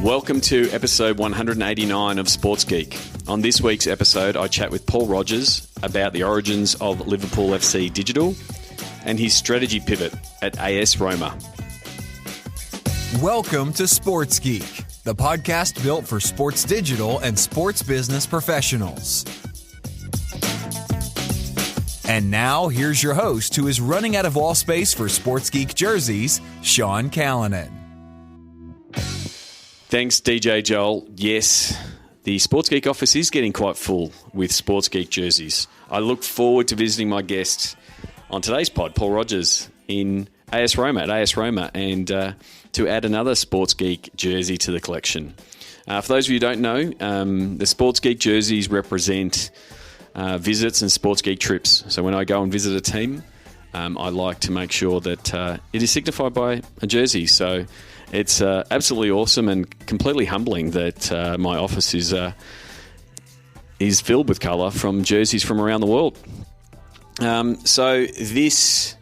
Welcome to episode 189 of Sports Geek. On this week's episode, I chat with Paul Rogers about the origins of Liverpool FC Digital and his strategy pivot at AS Roma. Welcome to Sports Geek, the podcast built for sports digital and sports business professionals. And now, here's your host, who is running out of wall space for Sports Geek jerseys, Sean Callanan. Thanks, DJ Joel. Yes, the Sports Geek office is getting quite full with Sports Geek jerseys. I look forward to visiting my guest on today's pod, Paul Rogers, in AS Roma, and to add another Sports Geek jersey to the collection. For those of you who don't know, the Sports Geek jerseys represent visits and Sports Geek trips. So when I go and visit a team, I like to make sure that it is signified by a jersey. So it's absolutely awesome and completely humbling that my office is filled with colour from jerseys from around the world. So this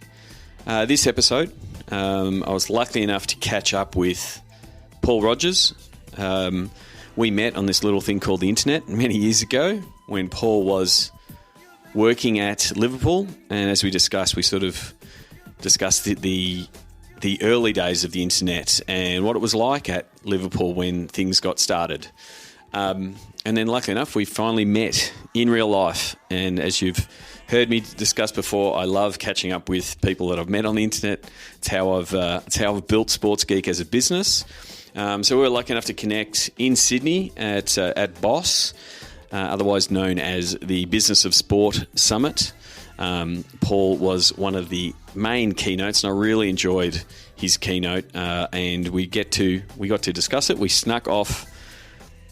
episode, I was lucky enough to catch up with Paul Rogers. We met on this little thing called the internet many years ago when Paul was working at Liverpool, and as we discussed, we sort of discussed the early days of the internet and what it was like at Liverpool when things got started. And then luckily enough, we finally met in real life. And as you've heard me discuss before, I love catching up with people that I've met on the internet. It's how I've built Sports Geek as a business. So we were lucky enough to connect in Sydney at BOSS, otherwise known as the Business of Sport Summit. Paul was one of the main keynotes, and I really enjoyed his keynote. And we got to discuss it. We snuck off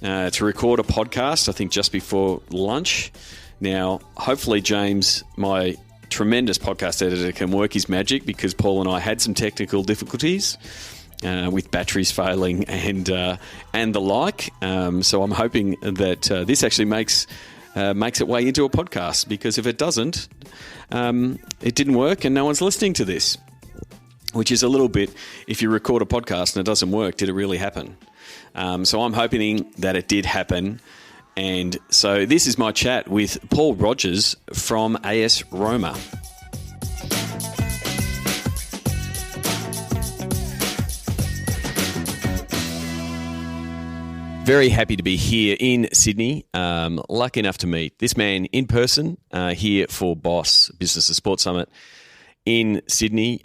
to record a podcast, I think, just before lunch. Now, hopefully, James, my tremendous podcast editor, can work his magic, because Paul and I had some technical difficulties with batteries failing and the like. So I'm hoping that this actually makes its way into a podcast, because if it doesn't, it didn't work and no one's listening to this, which is a little bit, if you record a podcast and it doesn't work, did it really happen? So I'm hoping that it did happen. And so this is my chat with Paul Rogers from AS Roma. Very happy to be here in Sydney. Lucky enough to meet this man in person here for BOSS, Business of Sport Summit in Sydney.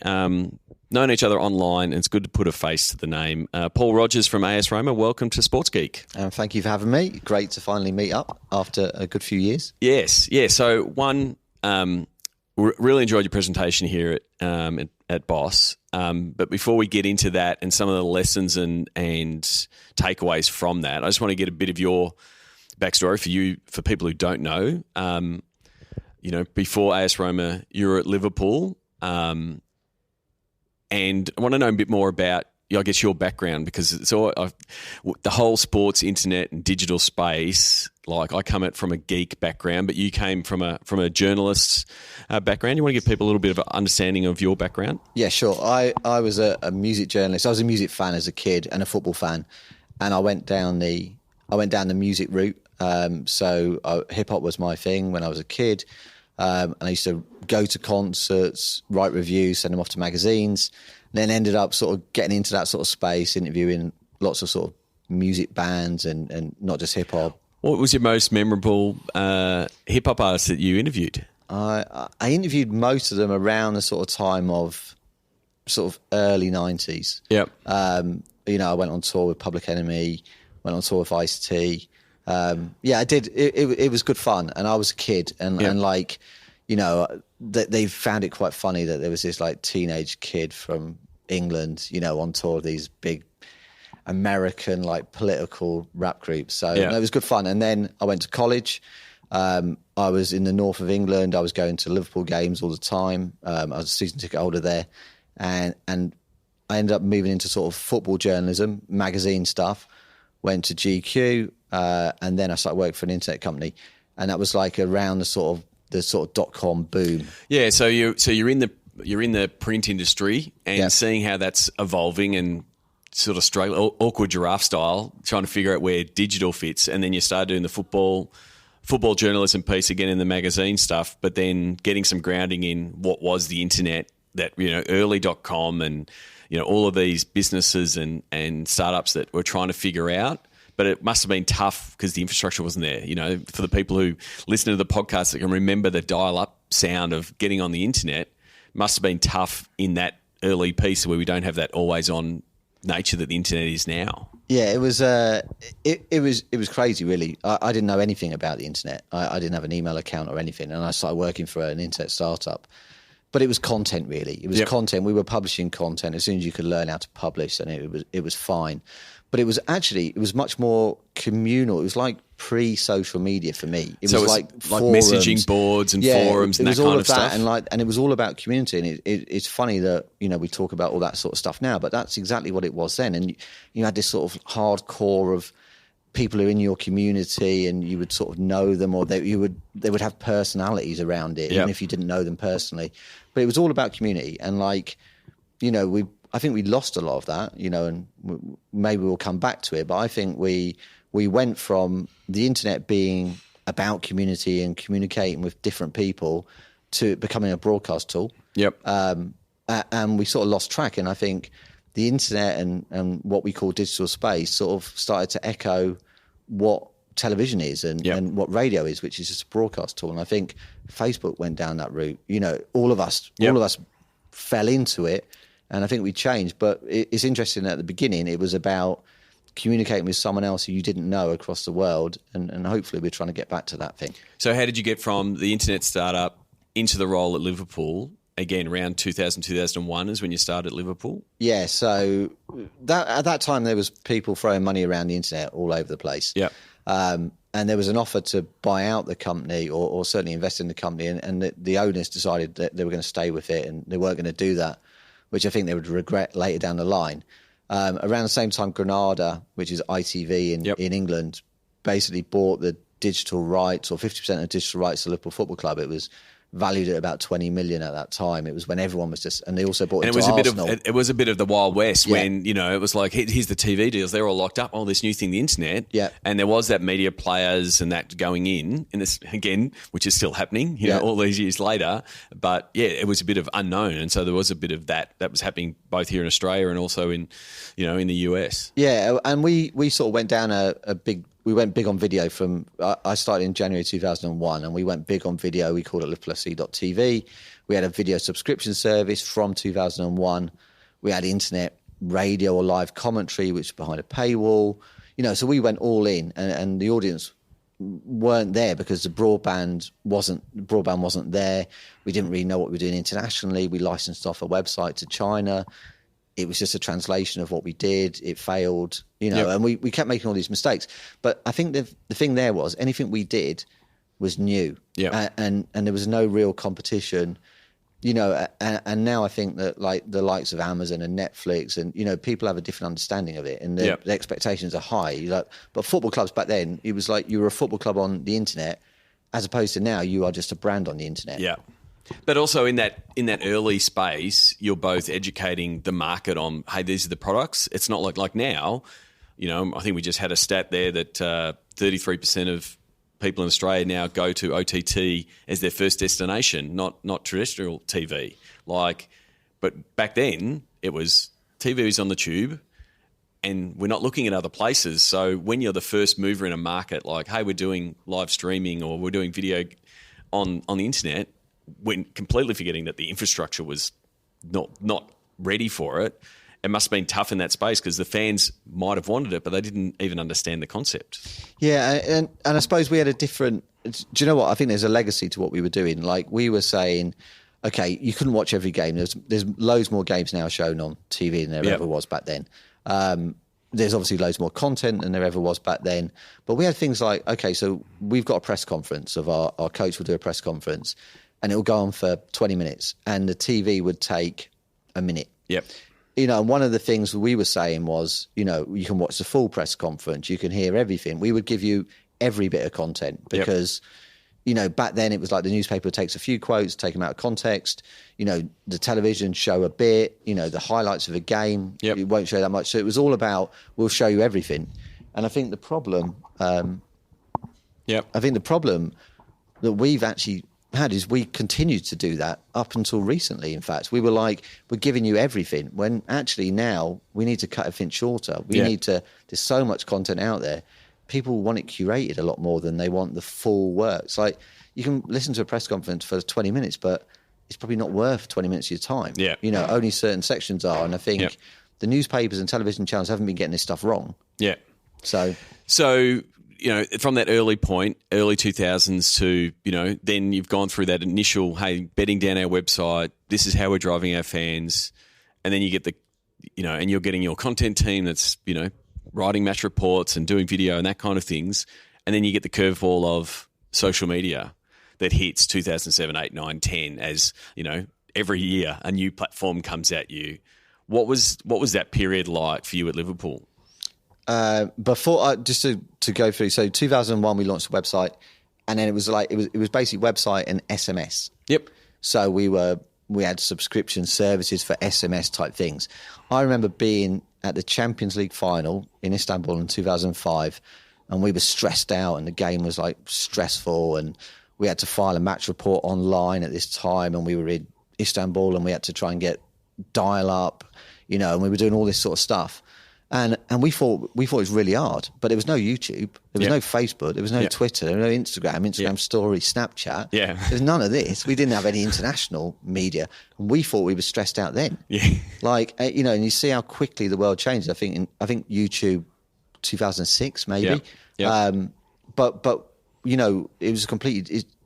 Known each other online, and it's good to put a face to the name. Paul Rogers from AS Roma, welcome to Sports Geek. Thank you for having me. Great to finally meet up after a good few years. Yes, yeah. So really enjoyed your presentation here at BOSS. But before we get into that and some of the lessons and takeaways from that, I just want to get a bit of your backstory for people who don't know. Before AS Roma, you were at Liverpool, and I want to know a bit more about, I guess, your background, because it's all the whole sports, internet, and digital space. Like, I come from a geek background, but you came from a journalist's background. You want to give people a little bit of an understanding of your background? Yeah, sure. I was a music journalist. I was a music fan as a kid and a football fan, and I went down the music route. So hip hop was my thing when I was a kid, and I used to go to concerts, write reviews, send them off to magazines. Then ended up sort of getting into that sort of space, interviewing lots of sort of music bands and not just hip hop. What was your most memorable hip hop artist that you interviewed? I interviewed most of them around the sort of time of sort of early 90s. Yep. I went on tour with Public Enemy, went on tour with Ice-T. I did. It was good fun, and I was a kid, and they found it quite funny that there was this like teenage kid from England, on tour of these big American like political rap groups. So it was good fun. And then I went to college. I was in the north of England. I was going to Liverpool games all the time. I was a season ticket holder there, and I ended up moving into sort of football journalism, magazine stuff. Went to GQ, and then I started working for an internet company, and that was like around the sort of .com boom. Yeah, so you're in the print industry and seeing how that's evolving and sort of struggle, awkward giraffe style, trying to figure out where digital fits. And then you started doing the football journalism piece again in the magazine stuff, but then getting some grounding in what was the internet, that, early.com and, all of these businesses and startups that were trying to figure out. But it must have been tough because the infrastructure wasn't there. For the people who listen to the podcast that can remember the dial-up sound of getting on the internet, must have been tough in that early piece where we don't have that always-on nature that the internet is now. Yeah, it was it was crazy, really. I didn't know anything about the internet. I didn't have an email account or anything, and I started working for an internet startup. But it was content, really. It was content. We were publishing content as soon as you could learn how to publish, and it was fine. But it was much more communal. It was like pre-social media for me. It was like messaging boards and forums and that kind of stuff. And it was all about community. And it's funny that, we talk about all that sort of stuff now, but that's exactly what it was then. And you had this sort of hardcore of people who are in your community, and you would sort of know them, or they would have personalities around it, even if you didn't know them personally. But it was all about community. And I think we lost a lot of that, and maybe we'll come back to it. But I think we went from the internet being about community and communicating with different people to becoming a broadcast tool. Yep. And we sort of lost track. And I think the internet and what we call digital space sort of started to echo what television is and what radio is, which is just a broadcast tool. And I think Facebook went down that route. All of us fell into it. And I think we changed. But it's interesting, at the beginning, it was about communicating with someone else who you didn't know across the world. And hopefully we're trying to get back to that thing. So how did you get from the internet startup into the role at Liverpool? Again, around 2000, 2001 is when you started at Liverpool? Yeah, so at that time there was people throwing money around the internet all over the place. Yeah. And there was an offer to buy out the company or certainly invest in the company. And the owners decided that they were going to stay with it and they weren't going to do that, which I think they would regret later down the line. Around the same time, Granada, which is ITV in England, basically bought the digital rights, or 50% of the digital rights to Liverpool Football Club. It was valued at about 20 million at that time. It was when everyone was just, and they also bought into Arsenal. It was a bit of the Wild West when, it was like, here's the TV deals. They're all locked up. Oh, this new thing, the internet. Yeah. And there was that media players and that going in this, again, which is still happening, all these years later. But yeah, it was a bit of unknown. And so there was a bit of that was happening both here in Australia and also in the US. Yeah. And we sort of went down we went big on video from, I started in January 2001, and we went big on video. We called it LiverpoolFC.tv. We had a video subscription service from 2001. We had internet radio or live commentary, which was behind a paywall. So we went all in, and the audience weren't there because the broadband wasn't there. We didn't really know what we were doing internationally. We licensed off a website to China. It was just a translation of what we did. It failed, and we kept making all these mistakes. But I think the thing there was anything we did was new, and there was no real competition, and now I think that like the likes of Amazon and Netflix and, people have a different understanding of it, and the expectations are high. But football clubs back then, it was like you were a football club on the internet, as opposed to now you are just a brand on the internet. Yeah. But also in that early space, you're both educating the market on, hey, these are the products. It's not like now, I think we just had a stat there that 33% of people in Australia now go to OTT as their first destination, not traditional TV. But back then it was TV was on the tube, and we're not looking at other places. So when you're the first mover in a market, like, hey, we're doing live streaming or we're doing video on the internet, when completely forgetting that the infrastructure was not ready for it. It must have been tough in that space because the fans might have wanted it, but they didn't even understand the concept. Yeah, and I suppose we had a different... Do you know what? I think there's a legacy to what we were doing. Like, we were saying, okay, you couldn't watch every game. There's loads more games now shown on TV than there ever was back then. There's obviously loads more content than there ever was back then. But we had things like, okay, so we've got a press conference of our coach will do a press conference, and it'll go on for 20 minutes, and the TV would take a minute. Yep. And one of the things we were saying was, you can watch the full press conference, you can hear everything. We would give you every bit of content because, back then it was like the newspaper takes a few quotes, take them out of context. The television show a bit, the highlights of a game. Yep. It won't show that much. So it was all about, we'll show you everything. And I think the problem, that we've actually had is we continued to do that up until recently. In fact, we were like, we're giving you everything, when actually now we need to cut everything shorter. There's so much content out there. People want it curated a lot more than they want the full work. It's like, you can listen to a press conference for 20 minutes, but it's probably not worth 20 minutes of your time. Yeah. Only certain sections are. And I think the newspapers and television channels haven't been getting this stuff wrong. Yeah. So, from that early point, early 2000s to, then you've gone through that initial, hey, bedding down our website, this is how we're driving our fans. And then you get and you're getting your content team that's, writing match reports and doing video and that kind of things. And then you get the curveball of social media that hits 2007, 8, 9, 10 as, every year a new platform comes at you. What was that period like for you at Liverpool? Before, just to go through, so 2001 we launched a website, and then it was basically website and SMS. Yep. So we had subscription services for SMS type things. I remember being at the Champions League final in Istanbul in 2005, and we were stressed out, and the game was like stressful, and we had to file a match report online at this time, and we were in Istanbul, and we had to try and get dial up, and we were doing all this sort of stuff. And we thought it was really hard, but there was no YouTube, there was no Facebook, there was no Twitter, there was no Instagram story, Snapchat. Yeah. There's none of this. We didn't have any international media, and we thought we were stressed out then. Yeah. And you see how quickly the world changes. I think YouTube 2006 maybe. Yeah. But it was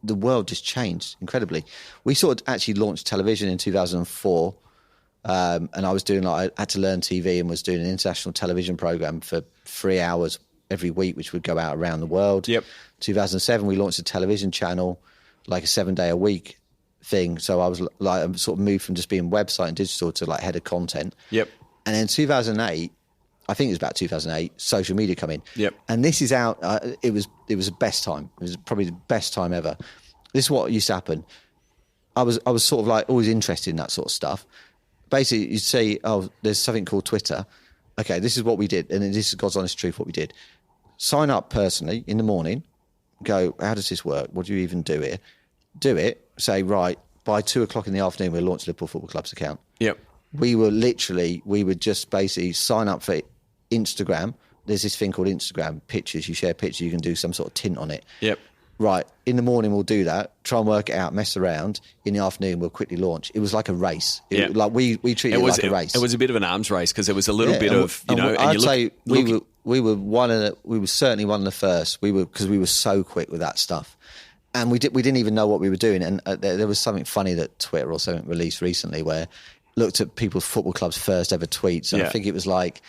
the world just changed incredibly. We sort of actually launched television in 2004. And I was I had to learn TV and was doing an international television program for 3 hours every week, which would go out around the world. Yep. 2007, we launched a television channel, like a 7-day-a-week thing. So I sort of moved from just being website and digital to like head of content. Yep. And then 2008, I think it was about 2008, social media come in. Yep. And this is out. It was the best time. It was probably the best time ever. This is what used to happen. I was sort of like always interested in that sort of stuff. Basically, you'd say, oh, there's something called Twitter. Okay, this is what we did. And this is God's honest truth, what we did. Sign up personally in the morning. Go, how does this work? What do you even do here? Do it. Say, right, by 2:00 in the afternoon, we'll launch Liverpool Football Club's account. Yep. We would just basically sign up for Instagram. There's this thing called Instagram pictures. You share pictures, you can do some sort of tint on it. Yep. Right, in the morning we'll do that, try and work it out, mess around. In the afternoon we'll quickly launch. It was like a race. We treated it like a race. It was a bit of an arms race because there was a little bit of, I'd say we were certainly one of the first. Because we were so quick with that stuff. And we didn't even know what we were doing. And there was something funny that Twitter or something released recently where looked at people's football club's first ever tweets. And I think it was like,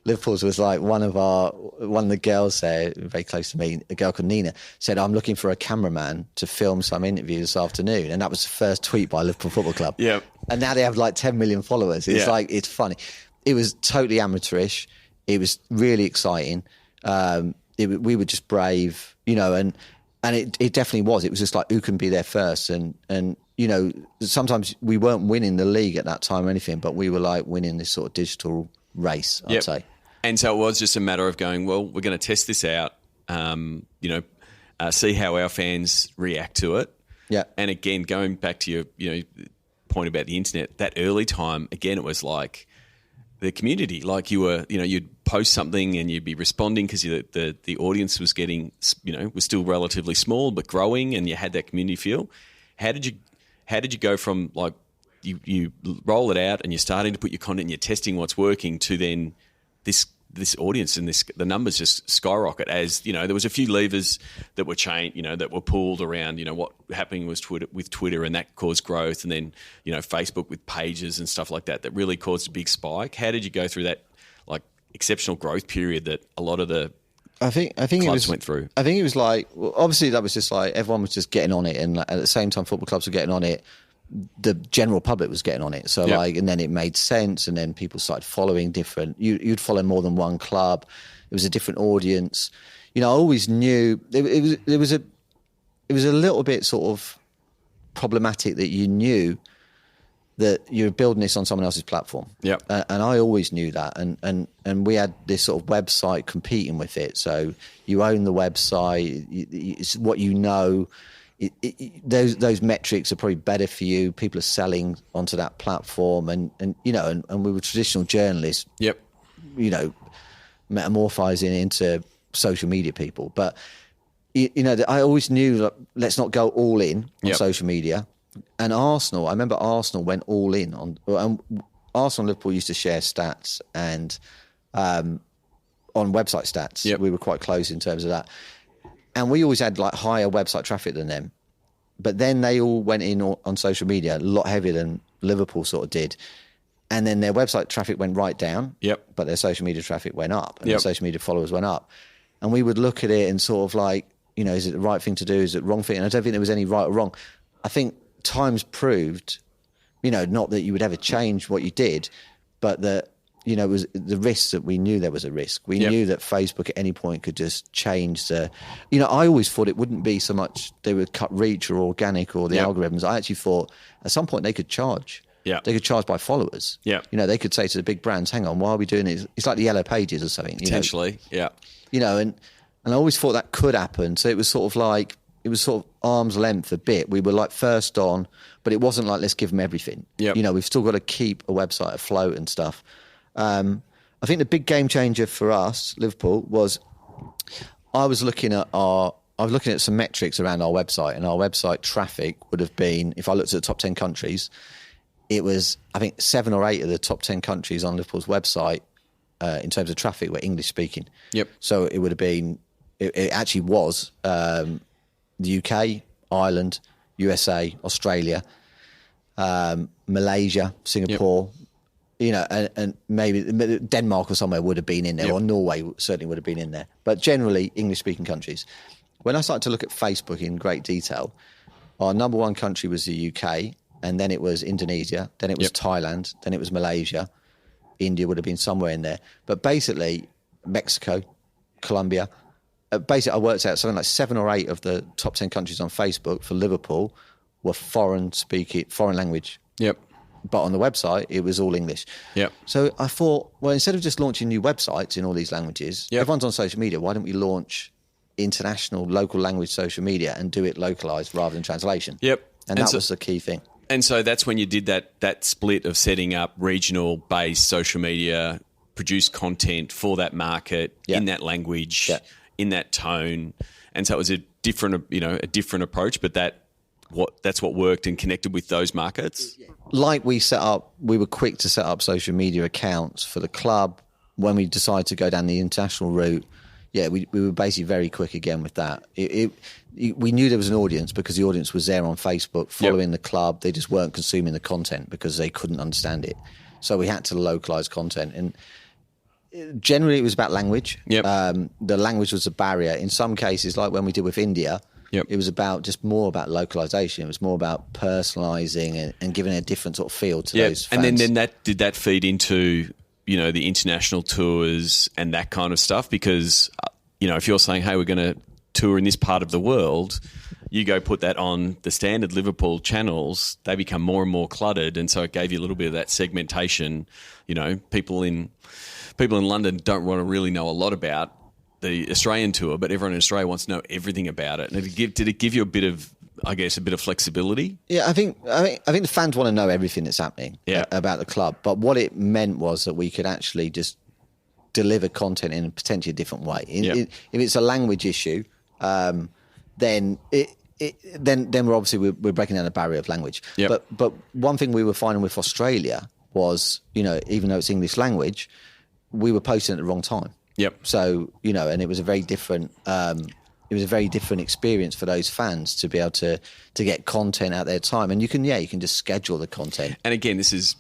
Liverpool's was like one of the girls there, very close to me, a girl called Nina, said, I'm looking for a cameraman to film some interview this afternoon. And that was the first tweet by Liverpool Football Club. Yeah. And now they have like 10 million followers. It's it's funny. It was totally amateurish. It was really exciting. We were just brave, and it definitely was. It was just like, who can be there first? And sometimes we weren't winning the league at that time or anything, but we were like winning this sort of digital race, I'd say. And so it was just a matter of going, well, we're going to test this out, see how our fans react to it. Yeah. And again, going back to your point about the internet, that early time, again, it was like the community. Like you were, you'd post something and you'd be responding because the audience was getting, was still relatively small but growing, and you had that community feel. How did you go from like you roll it out and you're starting to put your content and you're testing what's working to then this audience and the numbers just skyrocket as, there was a few levers that were changed, that were pulled around, what happening was with Twitter, and that caused growth, and then, Facebook with pages and stuff like that really caused a big spike. How did you go through that like exceptional growth period that a lot of the I think clubs went through? I think it was like, well, obviously that was just like everyone was just getting on it, and at the same time football clubs were getting on it, the general public was getting on it. So and then it made sense, and then people started following different. You'd follow more than one club. It was a different audience. I always knew there was it was a little bit sort of problematic that you knew that you're building this on someone else's platform. Yep. And I always knew that. And we had this sort of website competing with it. So you own the website. It's what you know. Those metrics are probably better for you. People are selling onto that platform. And we were traditional journalists. Yep. Metamorphizing into social media people. But, I always knew that let's not go all in on social media. And Arsenal, I remember Arsenal went all in on Arsenal and Liverpool used to share stats and on website stats. Yep. We were quite close in terms of that. And we always had like higher website traffic than them. But then they all went in on social media a lot heavier than Liverpool sort of did. And then their website traffic went right down. Yep. But their social media traffic went up and their social media followers went up. And we would look at it and sort of like, is it the right thing to do? Is it the wrong thing? And I don't think there was any right or wrong. I think times proved, not that you would ever change what you did, but that, it was the risk that we knew there was a risk. We knew that Facebook at any point could just change the, I always thought it wouldn't be so much they would cut reach or organic or the algorithms. I actually thought at some point they could charge. Yeah. They could charge by followers. Yeah. They could say to the big brands, hang on, why are we doing this? It's like the Yellow Pages or something. Potentially, yeah. And I always thought that could happen. So it was sort of arm's length a bit. We were like first on, but it wasn't like let's give them everything. Yep. We've still got to keep a website afloat and stuff. I think the big game changer for us, Liverpool, was I was looking at some metrics around our website, and our website traffic would have been, if I looked at the top 10 countries, it was, I think, 7 or 8 of the top 10 countries on Liverpool's website in terms of traffic were English speaking. Yep. So it would have been, it actually was the UK, Ireland, USA, Australia, Malaysia, Singapore, and maybe Denmark or somewhere would have been in there, or Norway certainly would have been in there. But generally, English-speaking countries. When I started to look at Facebook in great detail, our number one country was the UK, and then it was Indonesia, then it was Thailand, then it was Malaysia. India would have been somewhere in there. But basically, Mexico, Colombia. Basically, I worked out something like 7 or 8 of the top 10 countries on Facebook for Liverpool were foreign language. Yep. But on the website, it was all English. Yep. So I thought, well, instead of just launching new websites in all these languages, everyone's on social media. Why don't we launch international, local language social media and do it localized rather than translation? Yep. And that was the key thing. And so that's when you did that split of setting up regional-based social media, produce content for that market in that language, in that tone. And so it was a different approach, but that's what worked and connected with those markets. Like we were quick to set up social media accounts for the club. When we decided to go down the international route, we were basically very quick again with that. We knew there was an audience because the audience was there on Facebook following the club. They just weren't consuming the content because they couldn't understand it. So we had to localize content. And generally it was about language. The language was a barrier. In some cases, like when we did with India, it was just more about localization. It was more about personalizing and giving a different sort of feel to those fans. And then did that feed into the international tours and that kind of stuff? Because, if you're saying, hey, we're going to tour in this part of the world, you go put that on the standard Liverpool channels, they become more and more cluttered. And so it gave you a little bit of that segmentation. People in London don't want to really know a lot about the Australian tour, but everyone in Australia wants to know everything about it. And did it give you a bit of flexibility? Yeah, I think the fans want to know everything that's happening about the club. But what it meant was that we could actually just deliver content in a potentially different way. If it's a language issue, then we're breaking down the barrier of language. Yep. But one thing we were finding with Australia was, even though it's English language, we were posting at the wrong time. Yep. So, and it was a very different experience for those fans to be able to get content at their time. And you can just schedule the content. And again, this is,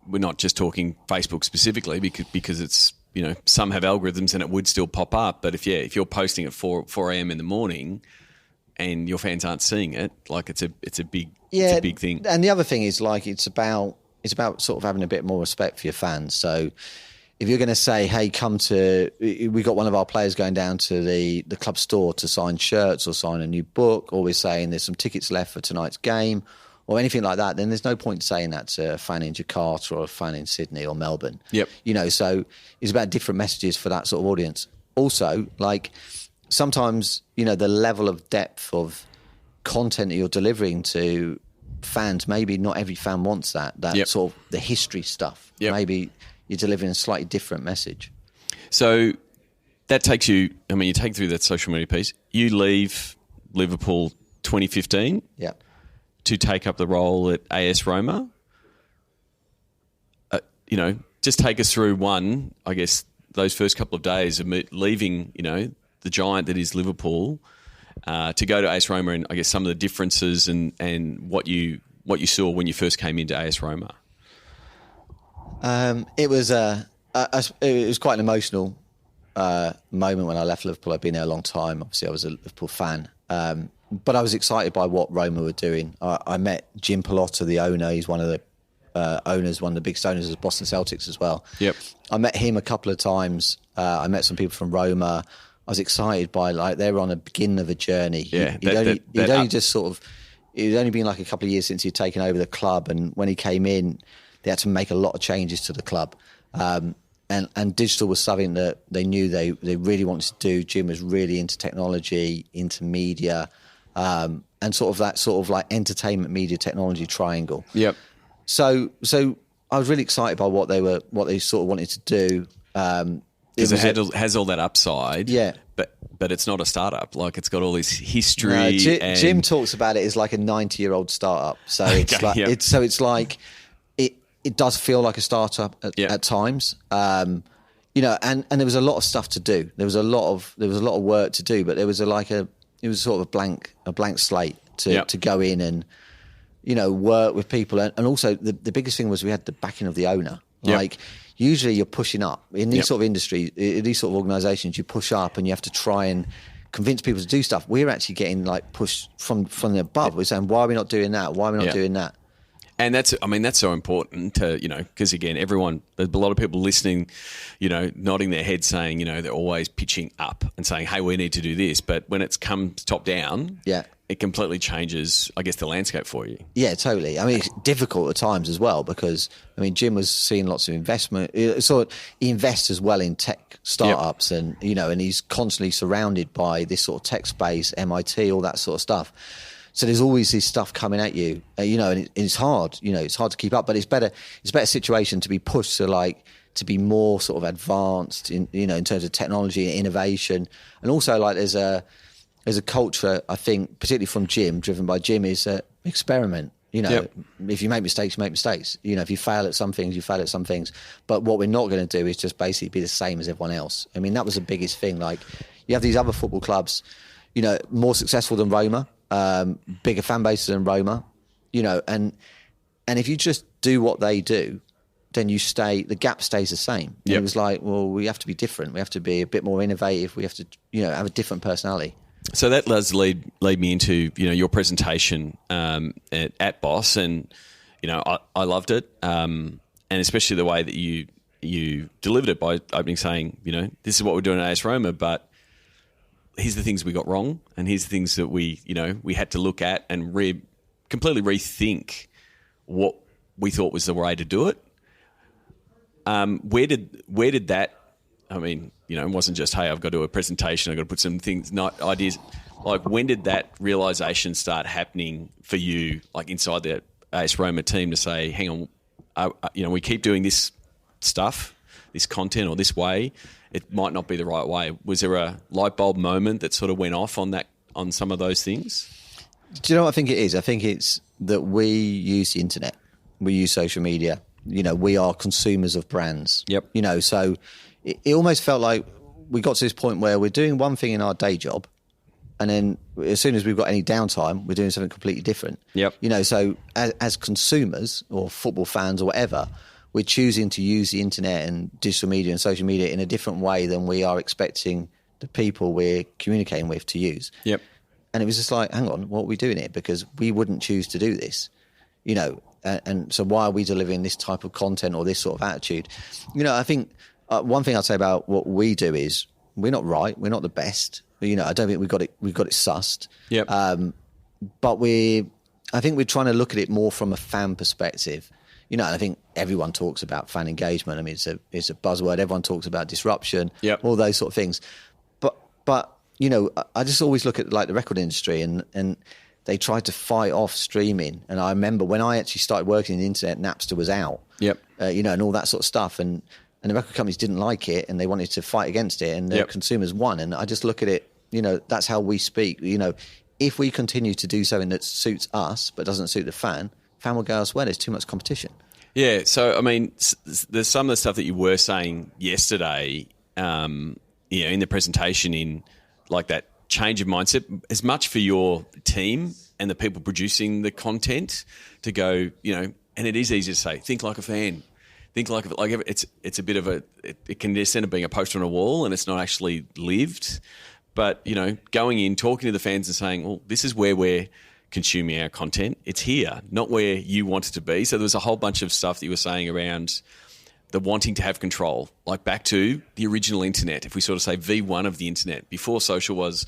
we're not just talking Facebook specifically because it's, some have algorithms and it would still pop up. But if you're posting at 4 a.m. in the morning and your fans aren't seeing it, like it's a big thing. And the other thing is it's about sort of having a bit more respect for your fans. So, if you're going to say, hey, we got one of our players going down to the club store to sign shirts or sign a new book, or we're saying there's some tickets left for tonight's game or anything like that, then there's no point saying that to a fan in Jakarta or a fan in Sydney or Melbourne. Yep. So it's about different messages for that sort of audience. Also, like sometimes, the level of depth of content that you're delivering to fans, maybe not every fan wants that yep. sort of the history stuff. Yep. Maybe you're delivering a slightly different message. So that takes you, you take through that social media piece. You leave Liverpool 2015 to take up the role at AS Roma. Just take us through those first couple of days of leaving, the giant that is Liverpool, to go to AS Roma, and I guess some of the differences and what you saw when you first came into AS Roma. It was quite an emotional moment when I left Liverpool. I'd been there a long time. Obviously, I was a Liverpool fan, but I was excited by what Roma were doing. I met Jim Pallotta, the owner. He's one of the owners, one of the biggest owners of Boston Celtics as well. Yep. I met him a couple of times. I met some people from Roma. I was excited by they were on a beginning of a journey. Yeah, He'd only been like a couple of years since he'd taken over the club, and when he came in, they had to make a lot of changes to the club. And digital was something that they knew they really wanted to do. Jim was really into technology, into media, and sort of like entertainment media technology triangle. Yep. So I was really excited by what they sort of wanted to do. Because it has all that upside. Yeah. But it's not a startup. Like, it's got all this history. No, and Jim talks about it as like a 90-year-old startup. So it's like it does feel like a startup at times. And there was a lot of stuff to do. There was a lot of work to do, but there was it was sort of a blank slate to go in and work with people. And also the biggest thing was we had the backing of the owner. Like, usually you're pushing up in these sort of industries, in these sort of organisations. You push up and you have to try and convince people to do stuff. We're actually getting like pushed from the above. We're saying, why are we not doing that? Why are we not doing that? And that's so important to, because again, there's a lot of people listening, nodding their heads saying, they're always pitching up and saying, hey, we need to do this. But when it's comes top down, it completely changes, I guess, the landscape for you. Yeah, totally. It's difficult at times as well because, Jim was seeing lots of investment. So he invests as well in tech startups and he's constantly surrounded by this sort of tech space, MIT, all that sort of stuff. So there's always this stuff coming at you, and it's hard. It's hard to keep up, but it's a better situation to be pushed to be more sort of advanced in terms of technology and innovation, and also there's a culture, I think, particularly from Jim, driven by Jim, is experiment. If you make mistakes, you make mistakes. If you fail at some things, you fail at some things. But what we're not going to do is just basically be the same as everyone else. That was the biggest thing. Like, you have these other football clubs, more successful than Roma. Bigger fan bases than Roma, and if you just do what they do, then the gap stays the same. It was like, well, we have to be different. We have to be a bit more innovative. We have to, have a different personality. So that does lead me into, your presentation at Boss, and, I loved it, and especially the way that you delivered it by opening saying, this is what we're doing at AS Roma, but here's the things we got wrong, and here's the things that we had to look at and completely rethink what we thought was the way to do it. Where did that? It wasn't just, hey, I've got to do a presentation, I've got to put some things, not ideas. Like, when did that realization start happening for you, like inside the AS Roma team, to say, hang on, we keep doing this stuff, this content, or this way. It might not be the right way. Was there a light bulb moment that sort of went off on some of those things? Do you know what I think it is? I think it's that we use the internet. We use social media. We are consumers of brands. Yep. So it almost felt like we got to this point where we're doing one thing in our day job, and then as soon as we've got any downtime, we're doing something completely different. Yep. So as consumers or football fans or whatever, we're choosing to use the internet and digital media and social media in a different way than we are expecting the people we're communicating with to use. Yep. And it was just like, hang on, what are we doing here? Because we wouldn't choose to do this, and so why are we delivering this type of content or this sort of attitude? I think one thing I'd say about what we do is we're not right. We're not the best. I don't think we've got it sussed. Yep. But I think we're trying to look at it more from a fan perspective. And I think everyone talks about fan engagement. I mean, it's a buzzword. Everyone talks about disruption, all those sort of things. But I just always look at like the record industry and they tried to fight off streaming. And I remember when I actually started working in the internet, Napster was out. Yep. And all that sort of stuff. And the record companies didn't like it and they wanted to fight against it, and the consumers won. And I just look at it, that's how we speak. If we continue to do something that suits us but doesn't suit the fan will go elsewhere. There's too much competition. Yeah, so I mean, there's some of the stuff that you were saying yesterday, in the presentation, in like that change of mindset, as much for your team and the people producing the content to go, and it is easy to say, think like a fan. Think like it's a bit of it can just end up being a poster on a wall and it's not actually lived. But, going in, talking to the fans and saying, well, this is where we're consuming our content. It's here, not where you want it to be. So there was a whole bunch of stuff that you were saying around the wanting to have control, like back to the original internet. If we sort of say V1 of the internet, before social was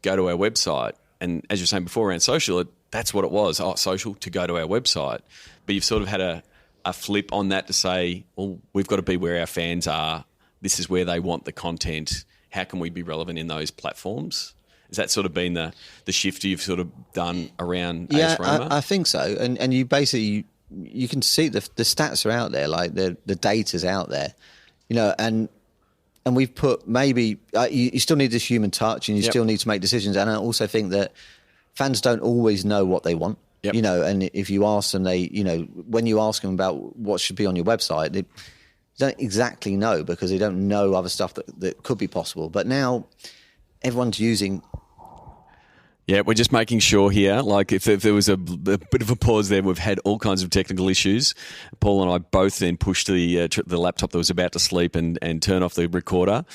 go to our website. And as you were saying before around social, that's what it was. Oh, social to go to our website. But you've sort of had a flip on that to say, well, we've got to be where our fans are. This is where they want the content. How can we be relevant in those platforms? Has that sort of been the shift you've sort of done around AS Roma? I think so. And you basically, you can see the stats are out there, like the data's out there, and we've put maybe, you still need this human touch and you still need to make decisions. And I also think that fans don't always know what they want. Yep. And if you ask them, when you ask them about what should be on your website, they don't exactly know because they don't know other stuff that could be possible. But now everyone's using. Yeah, we're just making sure here, like if there was a bit of a pause there, we've had all kinds of technical issues. Paul and I both then pushed the laptop that was about to sleep and turn off the recorder.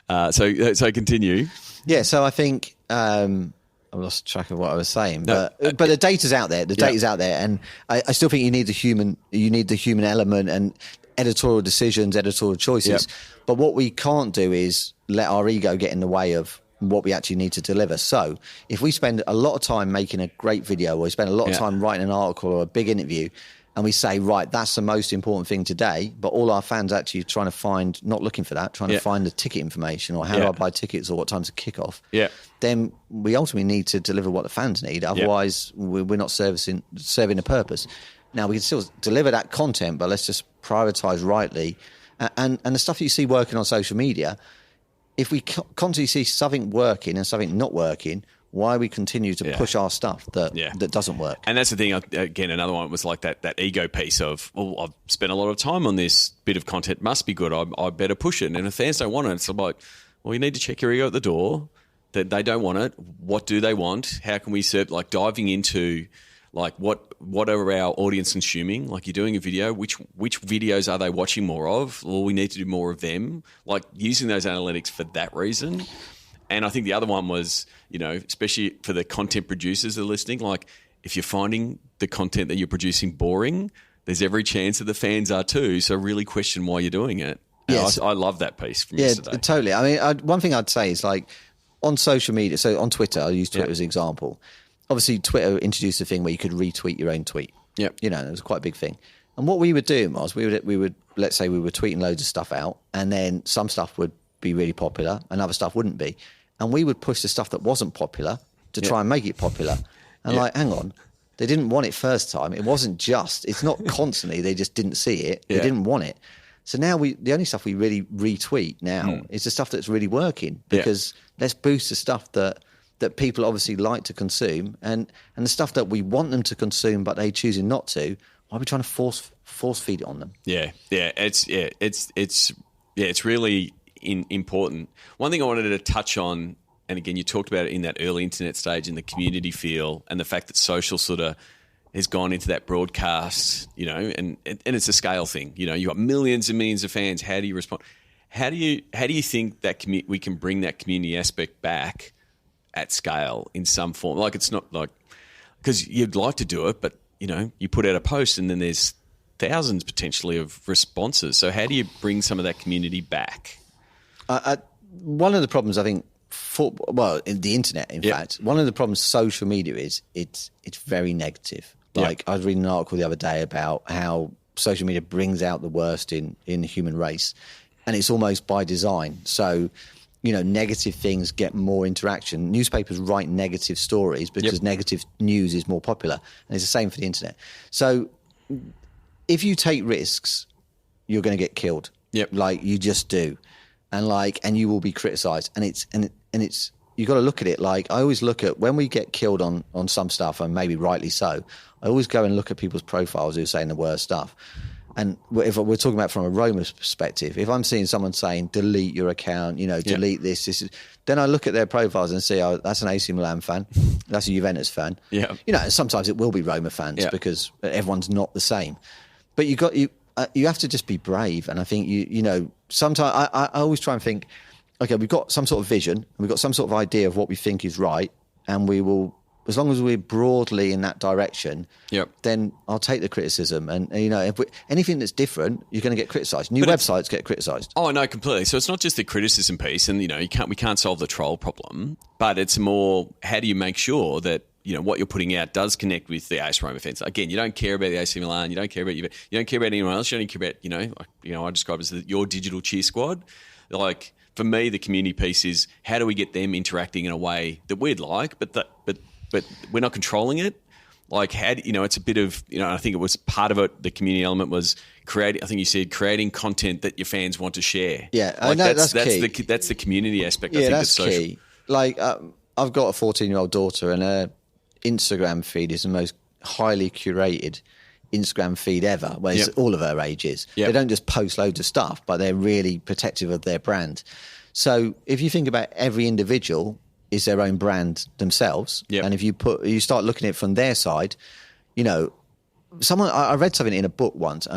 So continue. Yeah, so I think I lost track of what I was saying, but the data's out there. The data's out there, and I still think you need the human element and editorial decisions, editorial choices. Yep. But what we can't do is let our ego get in the way of what we actually need to deliver. So if we spend a lot of time making a great video, or we spend a lot of time writing an article or a big interview, and we say, right, that's the most important thing today, but all our fans actually trying to find, not looking for that, trying to find the ticket information or how do I buy tickets or what time's the kickoff, then we ultimately need to deliver what the fans need. Otherwise, we're not serving a purpose. Now, we can still deliver that content, but let's just prioritise rightly. And the stuff you see working on social media, if we constantly see something working and something not working, why we continue to push our stuff that doesn't work? And that's the thing, again, another one was like that ego piece of, well, I've spent a lot of time on this bit of content, must be good, I better push it. And if fans don't want it, it's like, well, you need to check your ego at the door, that they don't want it. What do they want? How can we serve, like diving into like what are our audience consuming? Like you're doing a video, which videos are they watching more of? Well, we need to do more of them, like using those analytics for that reason. And I think the other one was, especially for the content producers that are listening, like if you're finding the content that you're producing boring, there's every chance that the fans are too. So really question why you're doing it. Yes. I love that piece from yesterday. Yeah, totally. I mean, one thing I'd say is like on social media, so on Twitter, I'll use Twitter as an example. Obviously, Twitter introduced a thing where you could retweet your own tweet. Yep. It was quite a big thing. And what we were doing was we would let's say we were tweeting loads of stuff out, and then some stuff would be really popular and other stuff wouldn't be. And we would push the stuff that wasn't popular to try and make it popular. And like, hang on, they didn't want it first time. It wasn't just, it's not constantly, they just didn't see it. They didn't want it. So now the only stuff we really retweet now is the stuff that's really working, because let's boost the stuff that people obviously like to consume, and the stuff that we want them to consume but they choosing not to. Why are we trying to force feed it on them? It's really important. One thing I wanted to touch on, and again, you talked about it in that early internet stage, in the community feel, and the fact that social sort of has gone into that broadcast, and it's a scale thing. You've got millions and millions of fans. How do you respond? How do you think that we can bring that community aspect back at scale in some form? Like, it's not like, because you'd like to do it, but you put out a post and then there's thousands potentially of responses. So how do you bring some of that community back? One of the problems I think, in the internet, in fact, one of the problems social media is it's very negative. Like I was reading an article the other day about how social media brings out the worst in the human race, and it's almost by design. So, negative things get more interaction. Newspapers write negative stories because negative news is more popular, and it's the same for the internet. So, if you take risks, you're going to get killed. Like you just do, and you will be criticised. And it's you got to look at it like I always look at when we get killed on some stuff, and maybe rightly so. I always go and look at people's profiles who are saying the worst stuff. And if we're talking about from a Roma perspective, if I'm seeing someone saying delete your account, delete this, then I look at their profiles and see, oh, that's an AC Milan fan, that's a Juventus fan. Sometimes it will be Roma fans because everyone's not the same. But you have to just be brave. And I think sometimes I always try and think, okay, we've got some sort of vision, and we've got some sort of idea of what we think is right, and we will. As long as we're broadly in that direction, then I'll take the criticism. And, anything that's different, you're going to get criticised. New websites get criticised. Oh, no, completely. So it's not just the criticism piece and, we can't solve the troll problem, but it's more how do you make sure that, what you're putting out does connect with the AS Roma fans. Again, you don't care about the AC Milan, you don't care about Juventus, you don't care about anyone else, you don't care about, I describe it as your digital cheer squad. Like, for me, the community piece is how do we get them interacting in a way that we'd like, but we're not controlling it. Like, it's a bit of, I think it was part of it, the community element was I think you said creating content that your fans want to share. Yeah, like that's key. That's the community aspect. Yeah, I think that's key. Like, I've got a 14-year-old daughter, and her Instagram feed is the most highly curated Instagram feed ever, where it's all of her ages. They don't just post loads of stuff, but they're really protective of their brand. So if you think about every individual is their own brand themselves. And if you start looking at it from their side, I read something in a book once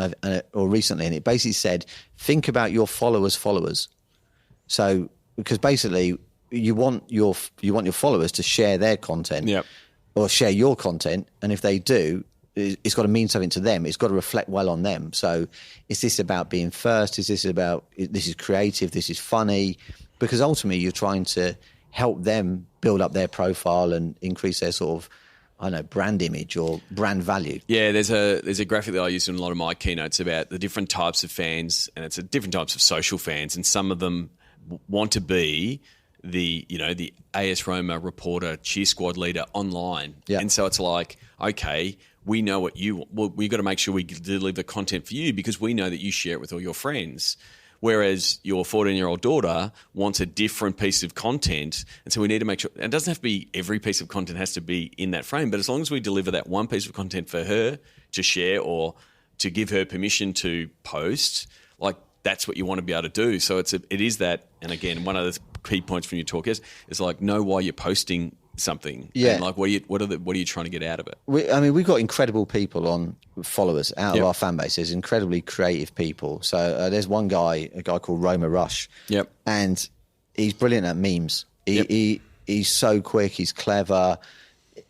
or recently, and it basically said, think about your followers. So, because basically you want your followers to share their content or share your content. And if they do, it's got to mean something to them. It's got to reflect well on them. So is this about being first? Is this about, this is creative, this is funny? Because ultimately you're trying to help them build up their profile and increase their sort of, brand image or brand value. Yeah, there's a graphic that I use in a lot of my keynotes about the different types of fans, and it's different types of social fans, and some of them want to be the AS Roma reporter, cheer squad leader online. And so it's like, okay, we know what we've got to make sure we deliver content for you because we know that you share it with all your friends. Whereas your 14-year-old daughter wants a different piece of content. And so we need to make sure, and it doesn't have to be every piece of content has to be in that frame, but as long as we deliver that one piece of content for her to share or to give her permission to post, like that's what you want to be able to do. So it is that, and again, one of the key points from your talk is like know why you're posting something. And like what are you trying to get out of it? We've got incredible people on followers out of our fan base. There's incredibly creative people. So there's a guy called Roma Rush. And he's brilliant at memes. He's so quick, he's clever,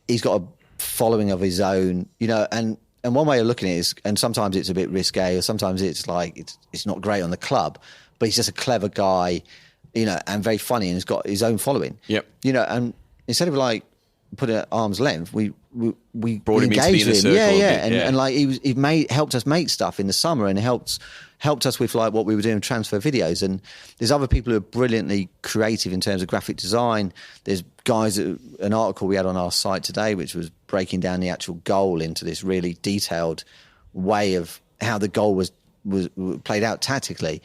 he's got a following of his own, and one way of looking at it is, and sometimes it's a bit risque, or sometimes it's like it's not great on the club, but he's just a clever guy, and very funny, and he's got his own following. And instead of like putting it at arm's length, we brought him into the inner circle. And like he helped us make stuff in the summer, and helped us with like what we were doing, transfer videos. And there's other people who are brilliantly creative in terms of graphic design. There's guys, an article we had on our site today, which was breaking down the actual goal into this really detailed way of how the goal was played out tactically.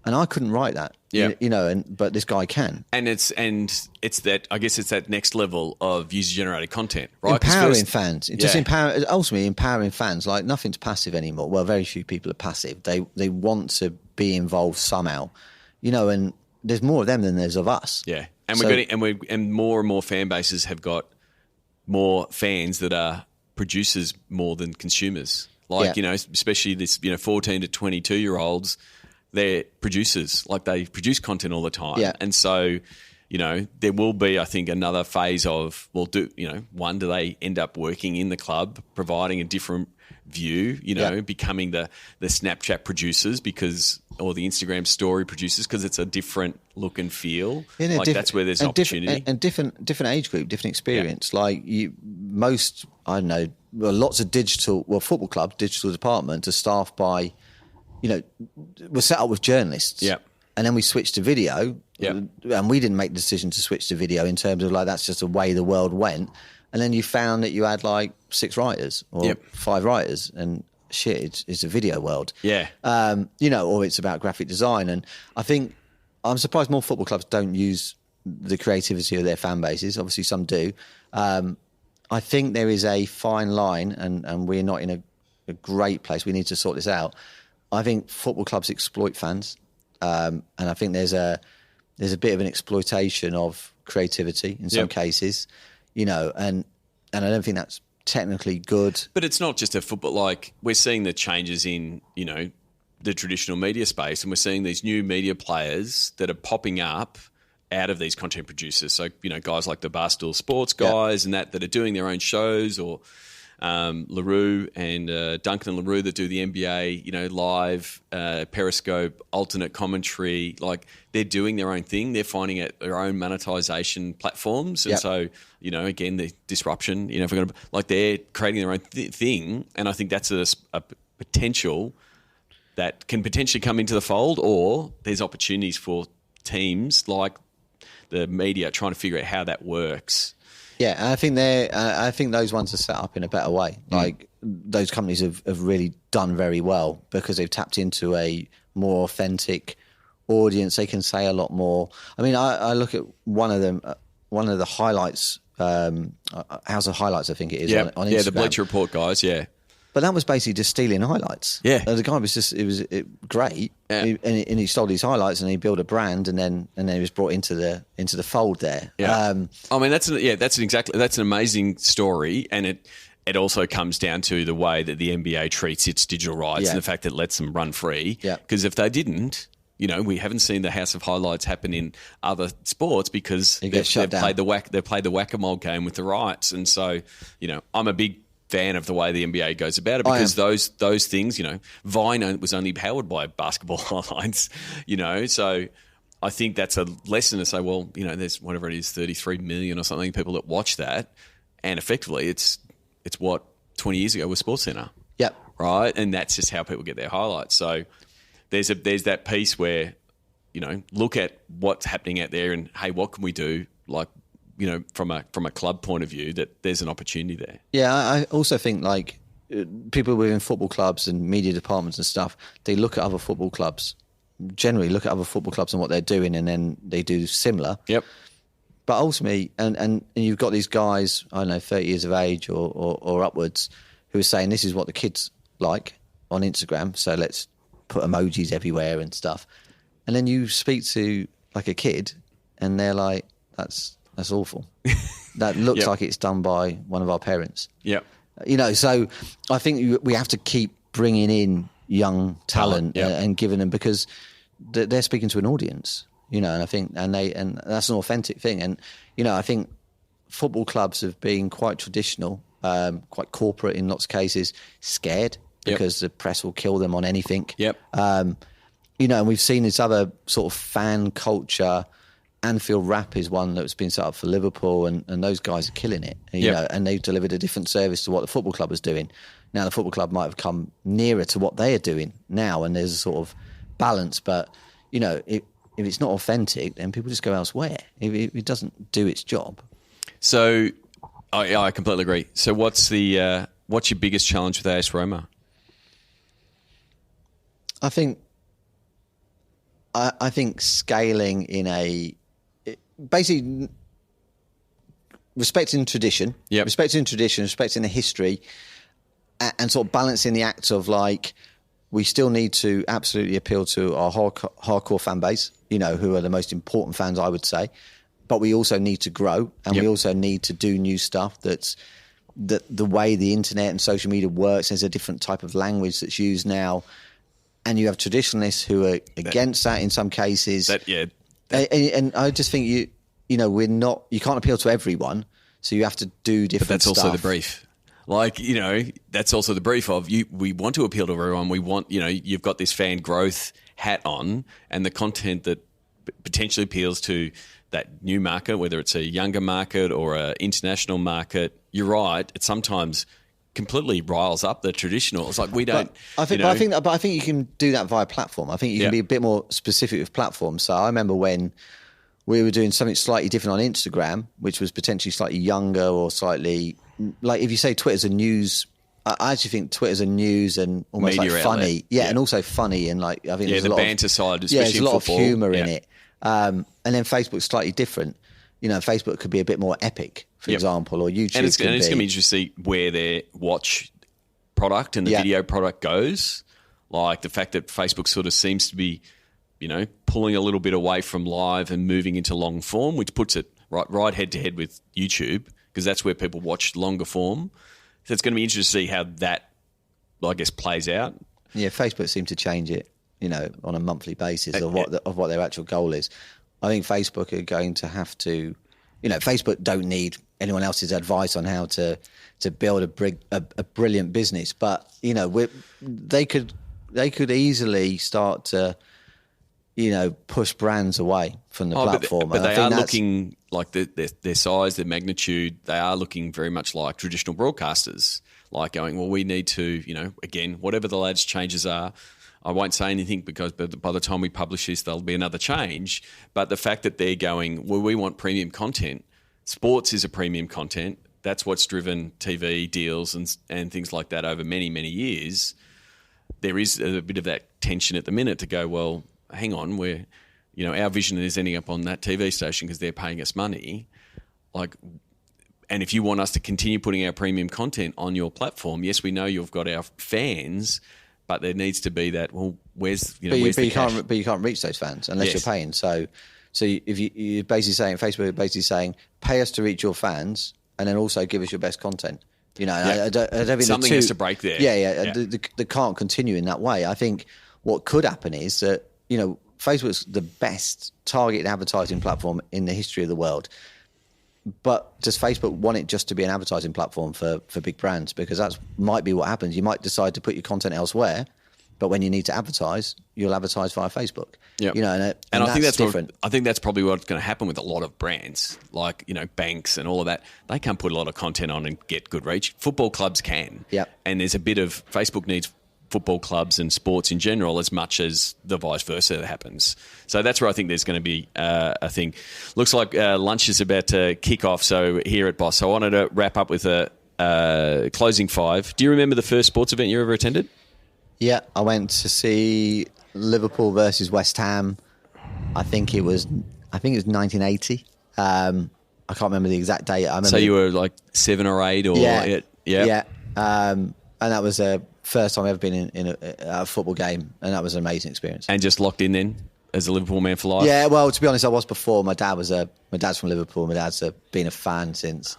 And I couldn't write that, but this guy can. And it's that, I guess it's that next level of user-generated content, right? Empowering fans. Ultimately empowering fans. Like, nothing's passive anymore. Well, very few people are passive. They want to be involved somehow, and there's more of them than there's of us. Yeah. And more and more fan bases have got more fans that are producers more than consumers. Like, especially this, 14 to 22-year-olds, they're producers, like they produce content all the time. And so, there will be, I think, another phase of, do they end up working in the club, providing a different view, becoming the Snapchat producers or the Instagram story producers because it's a different look and feel. Yeah, that's where there's an opportunity. And different age group, different experience. Yeah. Like lots of football clubs, digital departments are staffed by, we're set up with journalists. Yeah. And then we switched to video. Yeah. And we didn't make the decision to switch to video in terms of that's just the way the world went. And then you found that you had 6 writers or 5 writers, and shit, it's a video world. Yeah. Or it's about graphic design. And I think I'm surprised more football clubs don't use the creativity of their fan bases. Obviously, some do. I think there is a fine line, and we're not in a great place. We need to sort this out. I think football clubs exploit fans, and I think there's a bit of an exploitation of creativity in some cases. And I don't think that's technically good. But it's not just a football. We're seeing the changes in, the traditional media space, and we're seeing these new media players that are popping up out of these content producers. So, guys like the Barstool Sports guys and that are doing their own shows, or LaRue and Duncan and LaRue that do the NBA, live, Periscope, alternate commentary. They're doing their own thing. They're finding out their own monetization platforms. And so, again, the disruption, if we're going to, they're creating their own thing. And I think that's a potential that can potentially come into the fold, or there's opportunities for teams like the media trying to figure out how that works. Yeah, and I think those ones are set up in a better way. Those companies have really done very well because they've tapped into a more authentic audience. They can say a lot more. I mean, I look at one of the highlights, House of Highlights, I think it is, on Instagram. Yeah, the Bleacher Report guys, yeah. But that was basically just stealing highlights. Yeah. The guy was great. Yeah. And he stole these highlights and he built a brand, and then he was brought into the fold there. Yeah. That's an amazing story, and it also comes down to the way that the NBA treats its digital rights and the fact that it lets them run free. Yeah. Because if they didn't, we haven't seen the House of Highlights happen in other sports because they've played the whack-a-mole game with the rights. And so, I'm a big fan of the way the NBA goes about it, because those things, Vine was only powered by basketball highlights, so I think that's a lesson to say, well, there's whatever it is, 33 million or something people that watch that, and effectively it's what 20 years ago was SportsCenter. Yep. Right, and that's just how people get their highlights. So there's that piece where, look at what's happening out there and, hey, what can we do? From a club point of view, that there's an opportunity there. Yeah, I also think people within football clubs and media departments and stuff, they generally look at other football clubs and what they're doing, and then they do similar. Yep. But ultimately, and you've got these guys, I don't know, 30 years of age or upwards, who are saying this is what the kids like on Instagram, so let's put emojis everywhere and stuff. And then you speak to a kid and they're like, that's awful. That looks like it's done by one of our parents. Yeah. So I think we have to keep bringing in young talent and giving them, because they're speaking to an audience, and I think, and that's an authentic thing. And, I think football clubs have been quite traditional, quite corporate in lots of cases, scared because the press will kill them on anything. Yep. And we've seen this other sort of fan culture. Anfield Rap is one that's been set up for Liverpool, and those guys are killing it. And they've delivered a different service to what the football club was doing. Now the football club might have come nearer to what they are doing now, and there's a sort of balance. But if it's not authentic, then people just go elsewhere. If it doesn't do its job. So, I completely agree. So, what's your biggest challenge with AS Roma? I think scaling in basically respecting tradition, respecting the history, and sort of balancing the act of we still need to absolutely appeal to our hardcore fan base, who are the most important fans, I would say, but we also need to grow, and we also need to do new stuff that's the way the internet and social media works. There's a different type of language that's used now. And you have traditionalists who are against that in some cases. And I just think you can't appeal to everyone, so you have to do different stuff. But that's also the brief. Like, that's also the brief of we want to appeal to everyone. We want, you've got this fan growth hat on, and the content that potentially appeals to that new market, whether it's a younger market or an international market. You're right. It sometimes completely riles up the traditional. It's like we don't. But I think you can do that via platform. I think you can be a bit more specific with platforms. So I remember when we were doing something slightly different on Instagram, which was potentially slightly younger or slightly, like if you say Twitter's a news, I actually think Twitter's a news and almost media like funny. outlet. Yeah, and also funny, and like I think there's a the lot banter side, especially there's a lot football. of humour in it. And then Facebook's slightly different. Facebook could be a bit more epic, for example, or YouTube. And it's going to be interesting to see where their watch product and the video product goes. Like the fact that Facebook sort of seems to be, pulling a little bit away from live and moving into long form, which puts it right head to head with YouTube, because that's where people watch longer form. So it's going to be interesting to see how that, I guess, plays out. Yeah, Facebook seemed to change it, on a monthly basis of what their actual goal is. I think Facebook are going to have to, Facebook don't need anyone else's advice on how to build a brilliant business, but they could easily start to, push brands away from the platform. But they are looking like their size, their magnitude. They are looking very much like traditional broadcasters, like going, well, we need to, again, whatever the latest changes are. I won't say anything because by the time we publish this, there'll be another change. But the fact that they're going, well, we want premium content. Sports is a premium content. That's what's driven TV deals and things like that over many, many years. There is a bit of that tension at the minute to go, well, hang on, our vision is ending up on that TV station because they're paying us money. And if you want us to continue putting our premium content on your platform, yes, we know you've got our fans, but there needs to be that. Well, where's the cash? But you can't reach those fans unless you're paying. So if you're basically saying, Facebook are basically saying, pay us to reach your fans, and then also give us your best content. I don't think something has to break there. Yeah. They can't continue in that way. I think what could happen is that Facebook's the best targeted advertising platform in the history of the world. But does Facebook want it just to be an advertising platform for big brands? Because that might be what happens. You might decide to put your content elsewhere, but when you need to advertise, you'll advertise via Facebook. Yeah, and I think that's different. I think that's probably what's going to happen with a lot of brands, like banks and all of that. They can't put a lot of content on and get good reach. Football clubs can. Yeah, and there's a bit of Facebook needs football clubs and sports in general as much as the vice versa that happens. So that's where I think there's going to be a thing. Looks like lunch is about to kick off, so here at Boss. So I wanted to wrap up with a closing five. Do you remember the first sports event you ever attended? Yeah, I went to see Liverpool versus West Ham. I think it was 1980. I can't remember the exact date. So you were like 7 or 8 or... Yeah. And that was the first time I've ever been in a football game, and that was an amazing experience. And just locked in then as a Liverpool man for life? Yeah, well, to be honest, I was before. My dad's from Liverpool. My dad's been a fan since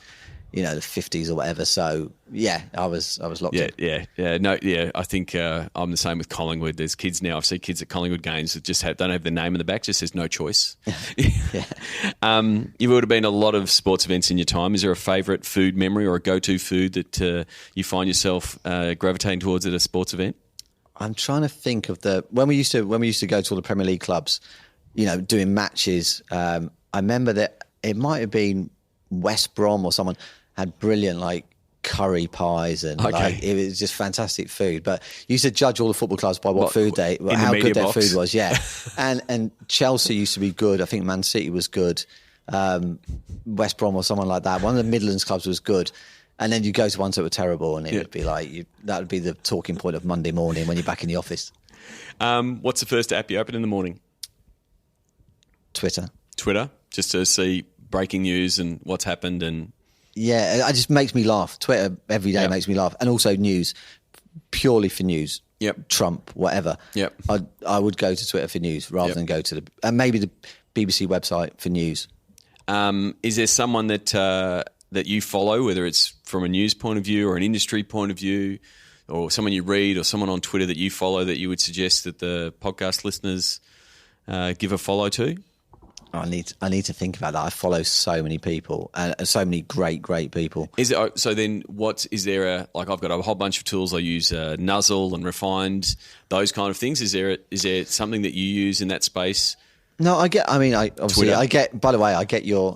the 50s or whatever. So yeah, I was locked in. Yeah. I think I'm the same with Collingwood. There's kids now. I've seen kids at Collingwood games that just don't have their name in the back. Just says no choice. Yeah. You would have been a lot of sports events in your time. Is there a favourite food memory or a go-to food that you find yourself gravitating towards at a sports event? I'm trying to think of when we used to go to all the Premier League clubs, doing matches. I remember that it might have been West Brom or someone had brilliant curry pies and it was just fantastic food. But you used to judge all the football clubs by how good their food was. Yeah, and Chelsea used to be good. I think Man City was good. West Brom or someone like that. One of the Midlands clubs was good. And then you go to ones that were terrible, and it would be that would be the talking point of Monday morning when you're back in the office. What's the first app you open in the morning? Twitter, just to see breaking news and what's happened. And yeah, it just makes me laugh. Twitter every day makes me laugh, and also news, purely for news. Yep. Trump, whatever. Yep. I would go to Twitter for news rather than go to maybe the BBC website for news. Is there someone that you follow, whether it's from a news point of view or an industry point of view, or someone you read or someone on Twitter that you follow that you would suggest that the podcast listeners give a follow to? I need to think about that. I follow so many people and so many great people. Is it so? Then is there I've got a whole bunch of tools I use, Nuzzle and Refined, those kind of things. Is there something that you use in that space? No, I get your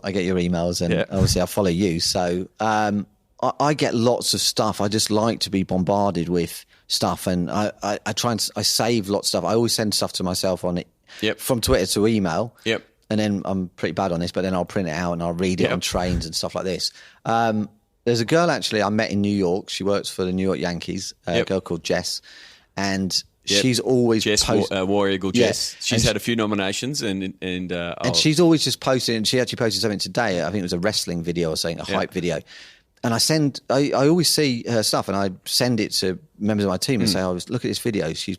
emails, and Yeah. obviously I follow you. So I get lots of stuff. I just like to be bombarded with stuff, and I save lots of stuff. I always send stuff to myself on it. Yep. From Twitter to email. Yep. And then I'm pretty bad on this, but then I'll print it out and I'll read it on trains and stuff like this. There's a girl actually I met in New York. She works for the New York Yankees, a girl called Jess. And she's always War Eagle Jess. She's had a few nominations and she's always just posting. And she actually posted something today. I think it was a wrestling video or something, a hype video. And I always see her stuff, and I send it to members of my team and say, "Oh, look at this video." She's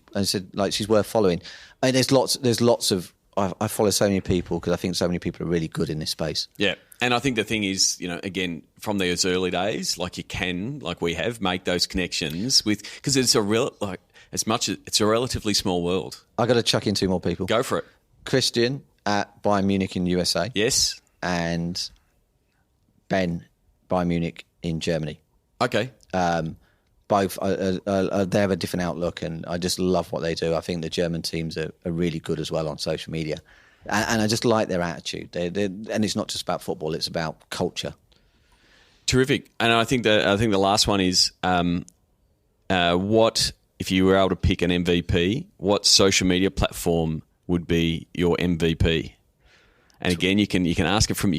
worth following. And there's lots of. I follow so many people because I think so many people are really good in this space. Yeah. And I think the thing is, again, from those early days, we have, make those connections because it's it's a relatively small world. I got to chuck in 2 more people. Go for it. Christian at Bayern Munich in USA. Yes. And Ben, Bayern Munich in Germany. Okay. Both they have a different outlook, and I just love what they do. I think the German teams are really good as well on social media, and I just like their attitude. And it's not just about football; it's about culture. Terrific. And I think the last one is, what if you were able to pick an MVP? What social media platform would be your MVP? And again, you can answer it from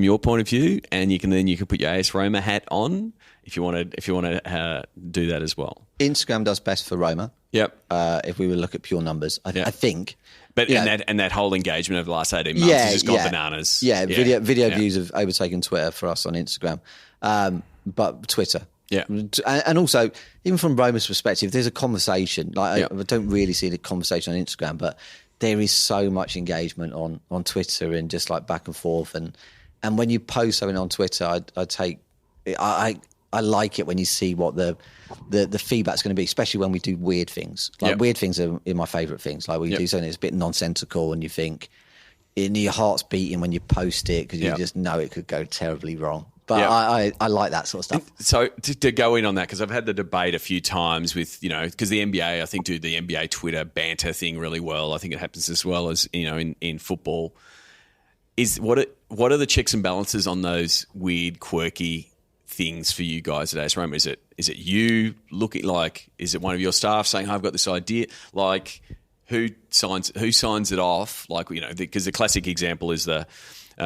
your point of view, and you can put your AS Roma hat on if you want to do that as well. Instagram does best for Roma. Yep. If we were to look at pure numbers, I think. But that whole engagement over the last 18 months has just gone bananas. Yeah, video views have overtaken Twitter for us on Instagram, but Twitter. Yeah, and also even from Roma's perspective, there's a conversation. I don't really see the conversation on Instagram, but there is so much engagement on Twitter and just like back and forth. And when you post something on Twitter, I like it when you see what the feedback's going to be, especially when we do weird things. Weird things are my favourite things. Like when you do something that's a bit nonsensical and you think your heart's beating when you post it because you just know it could go terribly wrong. But I like that sort of stuff. So to go in on that, because I've had the debate a few times with, because the NBA, I think, do the NBA Twitter banter thing really well. I think it happens as well as, in football. What are the checks and balances on those weird, quirky things for you guys at AS Roma? Is it you looking is it one of your staff saying, "Oh, I've got this idea"? Who signs it off? Because the classic example is the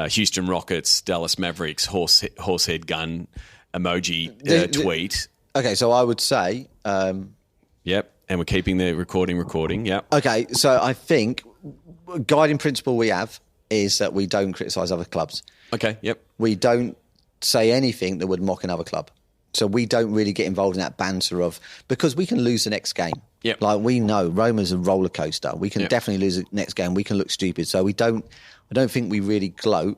Houston Rockets, Dallas Mavericks horsehead gun emoji tweet. Okay, so I would say... yep, and we're keeping the recording, yep. Okay, so I think guiding principle we have is that we don't criticise other clubs. Okay, yep. We don't say anything that would mock another club. So we don't really get involved in that banter because we can lose the next game. Yep. We know Roma's a roller coaster. We can definitely lose the next game. We can look stupid. So I don't think we really gloat.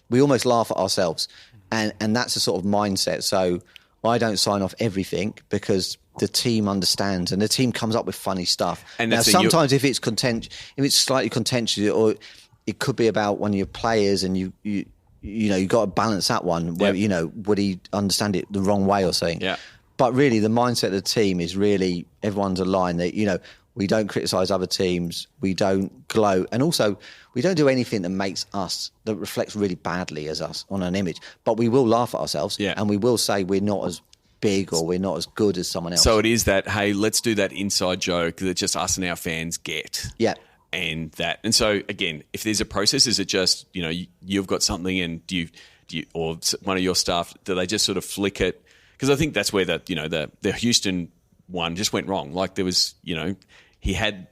We almost laugh at ourselves. And that's the sort of mindset. So I don't sign off everything because the team understands and the team comes up with funny stuff. And now, sometimes if it's slightly contentious, or it could be about one of your players and you've got to balance that one where, would he understand it the wrong way or something? Yeah. But really the mindset of the team is really everyone's aligned that, we don't criticise other teams, we don't gloat, and also we don't do anything that reflects really badly as us on an image. But we will laugh at ourselves, and we will say we're not as big or we're not as good as someone else. So it is that, hey, let's do that inside joke that just us and our fans get. Yeah. And so again, if there's a process, is it just you've got something and do you or one of your staff, do they just sort of flick it? Because I think that's where the Houston one just went wrong. There was they had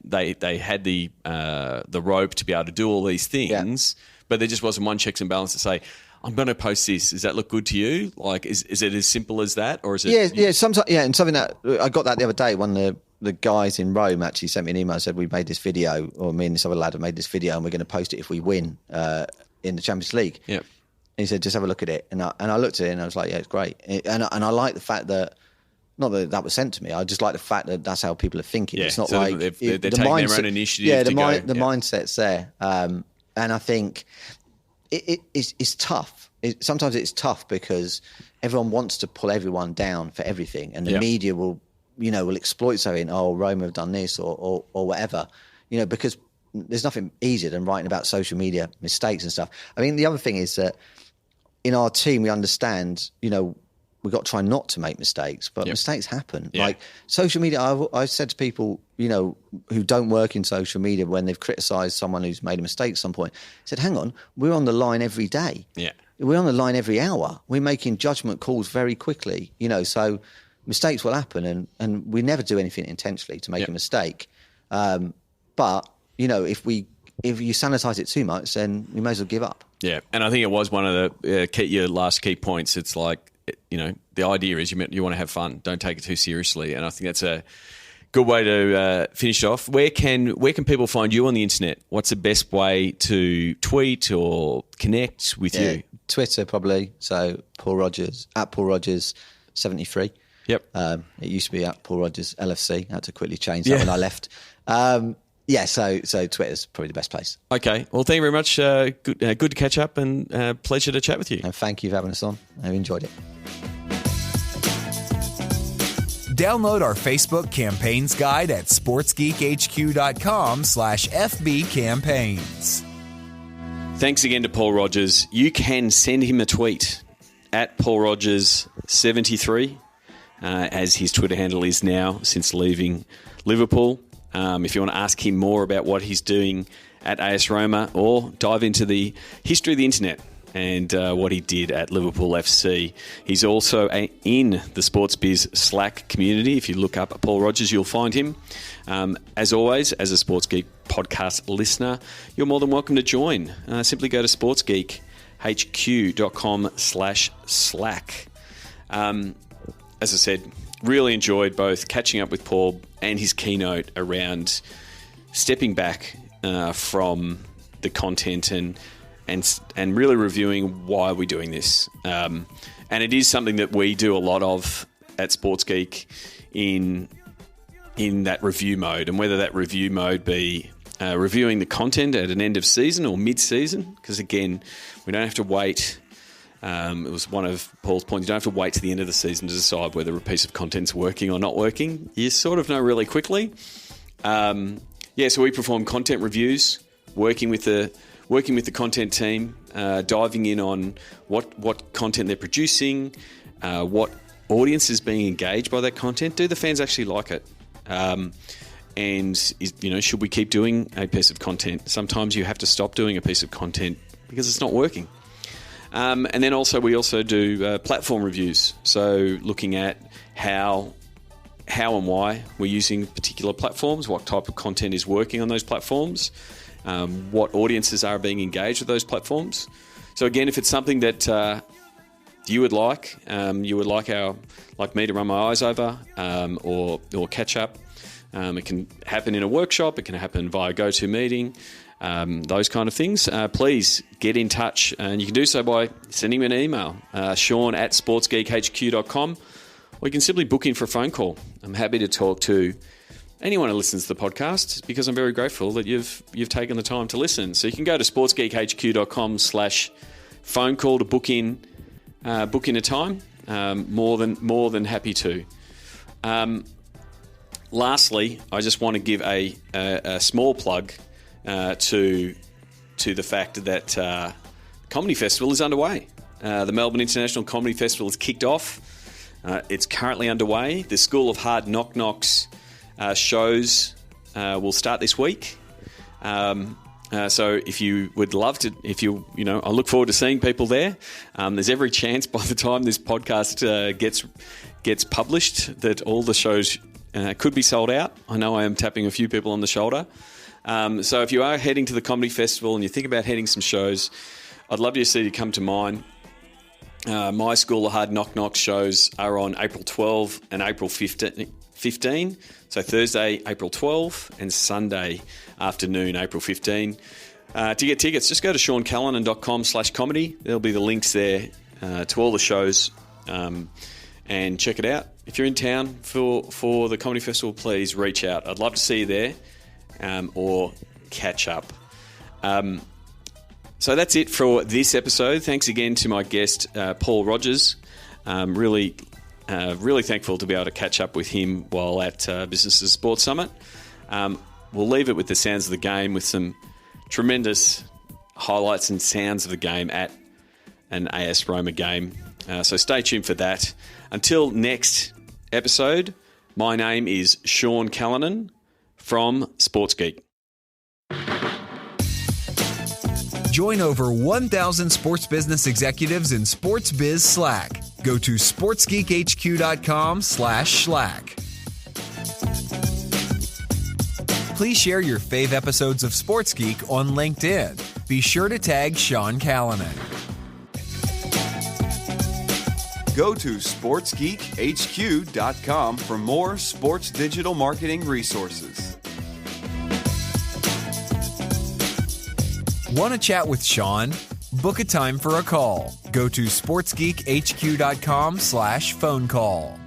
the rope to be able to do all these things, but there just wasn't one checks and balance to say, I'm going to post this. Does that look good to you? Is it as simple as that, or is it? Yeah. Sometimes, and something that I got that the other day. One of the guys in Rome actually sent me an email and said we made this video, or me and this other lad have made this video, and we're going to post it if we win in the Champions League. Yeah. And he said, just have a look at it, and I looked at it and I was like, yeah, it's great, and I like the fact that. Not that was sent to me. I just like the fact that that's how people are thinking. Yeah, it's not so like they're taking their own initiative. Yeah, the mindset's there, and I think it's tough. Sometimes it's tough because everyone wants to pull everyone down for everything, and the media will exploit something. Oh, Roma have done this or whatever, because there's nothing easier than writing about social media mistakes and stuff. I mean, the other thing is that in our team, we understand, we've got to try not to make mistakes, but mistakes happen. Yeah. Like social media, I've said to people, who don't work in social media when they've criticised someone who's made a mistake at some point, I said, hang on, we're on the line every day. Yeah. We're on the line every hour. We're making judgment calls very quickly, so mistakes will happen and we never do anything intentionally to make a mistake. But, if you sanitise it too much, then we may as well give up. Yeah, and I think it was one of your last key points. It's like, the idea is you want to have fun. Don't take it too seriously. And I think that's a good way to finish off. Where can people find you on the internet? What's the best way to tweet or connect with you? Twitter probably. So Paul Rogers, at Paul Rogers 73. Yep. It used to be at Paul Rogers LFC. I had to quickly change that when I left. So Twitter's probably the best place. Okay. Well, thank you very much. Good to catch up and pleasure to chat with you. And thank you for having us on. I've enjoyed it. Download our Facebook campaigns guide at sportsgeekhq.com/FB campaigns. Thanks again to Paul Rogers. You can send him a tweet at Paul Rogers 73, as his Twitter handle is now since leaving Liverpool. If you want to ask him more about what he's doing at AS Roma or dive into the history of the internet and what he did at Liverpool FC. He's also in the Sports Biz Slack community. If you look up Paul Rogers, you'll find him. As always, as a Sports Geek podcast listener, you're more than welcome to join. Simply go to sportsgeekhq.com/Slack. As I said, really enjoyed both catching up with Paul and his keynote around stepping back from the content and really reviewing why we're doing this. And it is something that we do a lot of at Sports Geek in that review mode, and whether that review mode be reviewing the content at an end of season or mid-season, because again, we don't have to wait. It was one of Paul's points. You don't have to wait to the end of the season to decide whether a piece of content's working or not working. You sort of know really quickly. So we perform content reviews, working with the content team, diving in on what content they're producing, what audience is being engaged by that content. Do the fans actually like it? Should we keep doing a piece of content? Sometimes you have to stop doing a piece of content because it's not working. And then we also do platform reviews. So looking at how and why we're using particular platforms, what type of content is working on those platforms, what audiences are being engaged with those platforms. So again, if it's something that you would like me to run my eyes over or catch up, it can happen in a workshop, it can happen via GoToMeeting. Those kind of things, please get in touch, and you can do so by sending me an email, sean@sportsgeekhq.com, or you can simply book in for a phone call. I'm happy to talk to anyone who listens to the podcast because I'm very grateful that you've taken the time to listen. So you can go to sportsgeekhq.com/phone call to book in a time. More than happy to. Lastly, I just want to give a small plug to the fact that Comedy Festival is underway. The Melbourne International Comedy Festival has kicked off. It's currently underway. The School of Hard Knock Knocks shows will start this week. So if you would love to, I look forward to seeing people there. There's every chance by the time this podcast gets published that all the shows could be sold out. I know I am tapping a few people on the shoulder. So if you are heading to the Comedy Festival and you think about heading some shows, I'd love to see you come to mine. My School of Hard Knock Knock shows are on April 12 and April 15. So Thursday, April 12 and Sunday afternoon, April 15. To get tickets, just go to seancallanan.com/comedy. There'll be the links there to all the shows and check it out. If you're in town for the Comedy Festival, please reach out. I'd love to see you there or catch up. So that's it for this episode. Thanks again to my guest, Paul Rogers. Really thankful to be able to catch up with him while at Business Sports Summit. We'll leave it with the sounds of the game, with some tremendous highlights and sounds of the game at an AS Roma game. So stay tuned for that. Until next episode, my name is Sean Callanan from Sports Geek. Join over 1,000 sports business executives in Sports Biz Slack. Go to sportsgeekhq.com/Slack. Please share your fave episodes of Sports Geek on LinkedIn. Be sure to tag Sean Callanan. Go to sportsgeekhq.com for more sports digital marketing resources. Want to chat with Sean? Book a time for a call. Go to sportsgeekhq.com/phone call.